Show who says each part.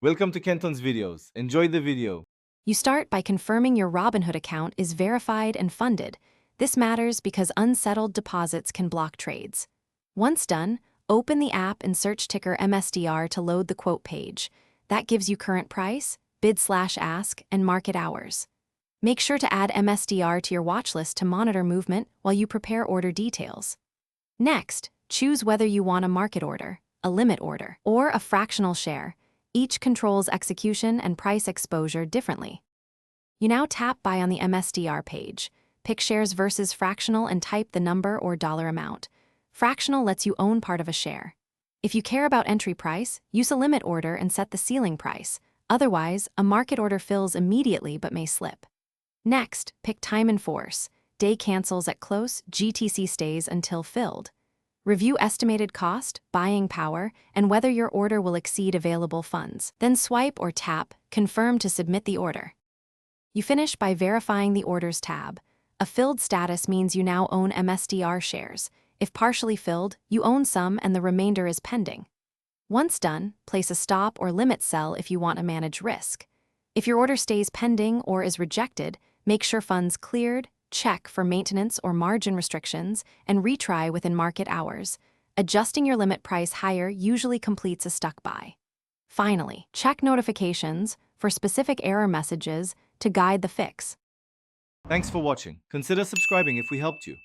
Speaker 1: Welcome to Kenton's videos. Enjoy the video.
Speaker 2: You start by confirming your Robinhood account is verified and funded. This matters because unsettled deposits can block trades. Once done, open the app and search ticker MSDR to load the quote page. That gives you current price, bid/ask, and market hours. Make sure to add MSDR to your watch list to monitor movement while you prepare order details. Next, choose whether you want a market order, a limit order, or a fractional share. Each controls execution and price exposure differently. You now tap Buy on the MSDR page. Pick shares versus fractional and type the number or dollar amount. Fractional lets you own part of a share. If you care about entry price, use a limit order and set the ceiling price. Otherwise, a market order fills immediately but may slip. Next, pick time and force. Day cancels at close, GTC stays until filled. Review estimated cost, buying power, and whether your order will exceed available funds. Then swipe or tap Confirm to submit the order. You finish by verifying the Orders tab. A filled status means you now own MSDR shares. If partially filled, you own some and the remainder is pending. Once done, place a stop or limit sell if you want to manage risk. If your order stays pending or is rejected, make sure funds cleared, check for maintenance or margin restrictions, and retry within market hours. Adjusting your limit price higher usually completes a stuck buy. Finally, check notifications for specific error messages to guide the fix.
Speaker 1: Thanks for watching. Consider subscribing if we helped you.